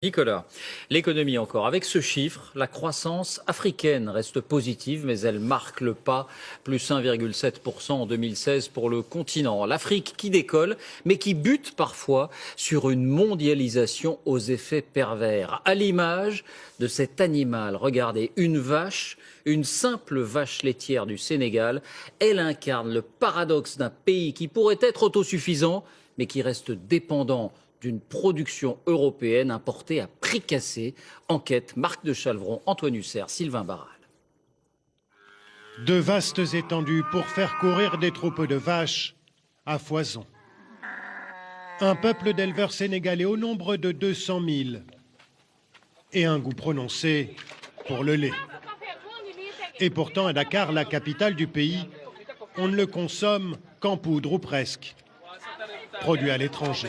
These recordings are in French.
Nicolas, l'économie encore. Avec ce chiffre, la croissance africaine reste positive, mais elle marque le pas, plus 1,7% en 2016 pour le continent. L'Afrique qui décolle, mais qui bute parfois sur une mondialisation aux effets pervers. À l'image de cet animal, regardez, une vache, une simple vache laitière du Sénégal, elle incarne le paradoxe d'un pays qui pourrait être autosuffisant, mais qui reste dépendant d'une production européenne importée à prix cassé. Enquête, Marc de Chalvron, Antoine Hussert, Sylvain Barral. De vastes étendues pour faire courir des troupeaux de vaches à foison. Un peuple d'éleveurs sénégalais au nombre de 200 000 et un goût prononcé pour le lait. Et pourtant, à Dakar, la capitale du pays, on ne le consomme qu'en poudre ou presque. Produit à l'étranger.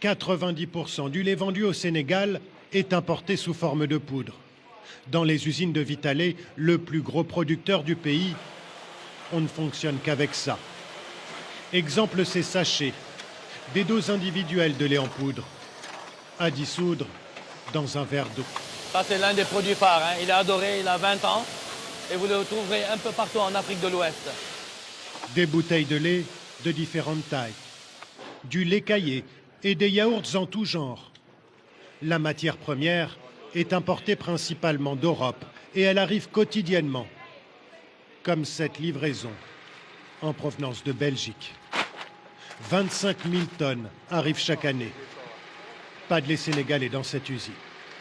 90% du lait vendu au Sénégal est importé sous forme de poudre. Dans les usines de Vitalait, le plus gros producteur du pays, on ne fonctionne qu'avec ça. Exemple, ces sachets, des doses individuelles de lait en poudre, à dissoudre dans un verre d'eau. Ça, c'est l'un des produits phares, hein. Il est adoré, il a 20 ans, et vous le retrouverez un peu partout en Afrique de l'Ouest. Des bouteilles de lait de différentes tailles, du lait caillé et des yaourts en tout genre. La matière première est importée principalement d'Europe et elle arrive quotidiennement, comme cette livraison en provenance de Belgique. 25 000 tonnes arrivent chaque année. Pas de lait sénégalais dans cette usine.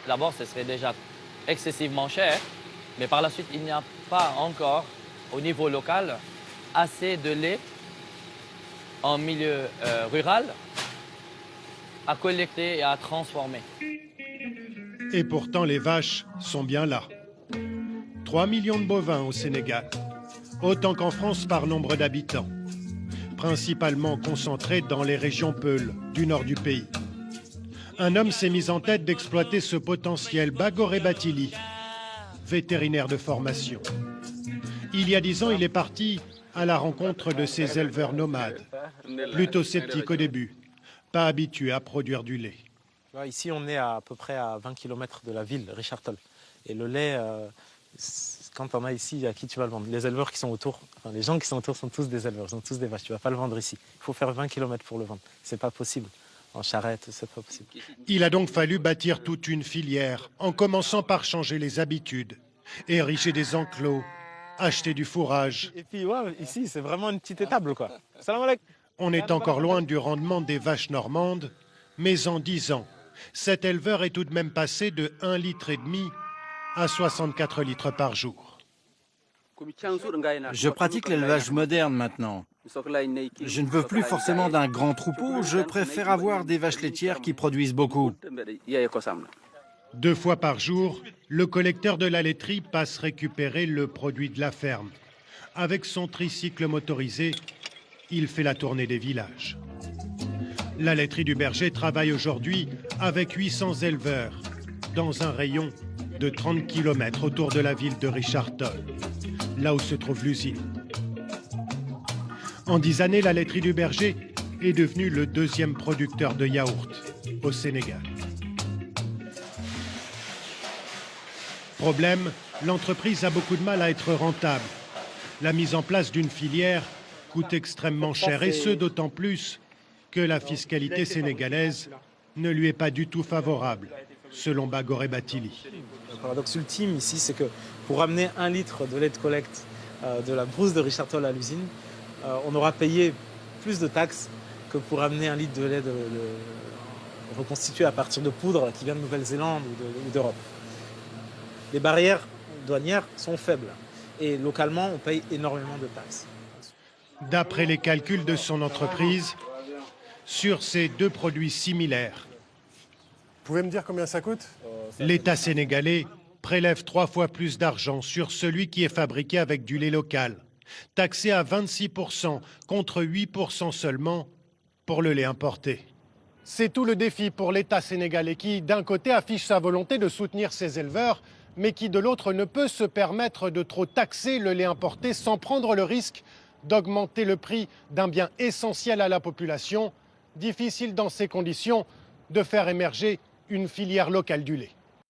D'abord, ce serait déjà excessivement cher, mais par la suite, il n'y a pas encore, au niveau local, assez de lait en milieu rural à collecter et à transformer. Et pourtant, les vaches sont bien là. 3 millions de bovins au Sénégal, autant qu'en France par nombre d'habitants, principalement concentrés dans les régions Peules du nord du pays. Un homme s'est mis en tête d'exploiter ce potentiel, Bagoré Batili, vétérinaire de formation. Il y a 10 ans, il est parti à la rencontre de ces éleveurs nomades, plutôt sceptiques au début, pas habitués à produire du lait. Ici, on est à peu près à 20 km de la ville, Richard-Toll. Et le lait, quand on a ici, à qui tu vas le vendre? Les éleveurs qui sont autour, enfin, les gens qui sont autour sont tous des éleveurs, ils ont tous des vaches. Tu ne vas pas le vendre ici. Il faut faire 20 km pour le vendre. Ce n'est pas possible. En charrette, c'est pas possible. Il a donc fallu bâtir toute une filière, en commençant par changer les habitudes, ériger des enclos, acheter du fourrage. Et puis, ouais, ici, c'est vraiment une petite étable, quoi. Salam alaikum. On est encore loin du rendement des vaches normandes, mais en 10 ans, cet éleveur est tout de même passé de 1,5 litre à 64 litres par jour. Je pratique l'élevage moderne maintenant. Je ne veux plus forcément d'un grand troupeau, je préfère avoir des vaches laitières qui produisent beaucoup. 2 fois par jour, le collecteur de la laiterie passe récupérer le produit de la ferme. Avec son tricycle motorisé, il fait la tournée des villages. La laiterie du Berger travaille aujourd'hui avec 800 éleveurs dans un rayon de 30 km autour de la ville de Richard-Toll, là où se trouve l'usine. En 10 années, la laiterie du Berger est devenue le 2e producteur de yaourt au Sénégal. Problème, l'entreprise a beaucoup de mal à être rentable. La mise en place d'une filière coûte extrêmement cher, et ce d'autant plus que la fiscalité sénégalaise ne lui est pas du tout favorable, selon Bagoré Batili. Le paradoxe ultime ici, c'est que pour amener 1 litre de lait de collecte de la brousse de Richard-Toll à l'usine, on aura payé plus de taxes que pour amener 1 litre de lait reconstitué à partir de poudre qui vient de Nouvelle-Zélande ou d'Europe. Les barrières douanières sont faibles et localement, on paye énormément de taxes. D'après les calculs de son entreprise, sur ces 2 produits similaires, Vous pouvez me dire combien ça coûte? l'État sénégalais prélève 3 fois plus d'argent sur celui qui est fabriqué avec du lait local, taxé à 26% contre 8% seulement pour le lait importé. C'est tout le défi pour l'État sénégalais qui, d'un côté, affiche sa volonté de soutenir ses éleveurs, mais qui, de l'autre, ne peut se permettre de trop taxer le lait importé sans prendre le risque d'augmenter le prix d'un bien essentiel à la population. Difficile dans ces conditions de faire émerger une filière locale du lait.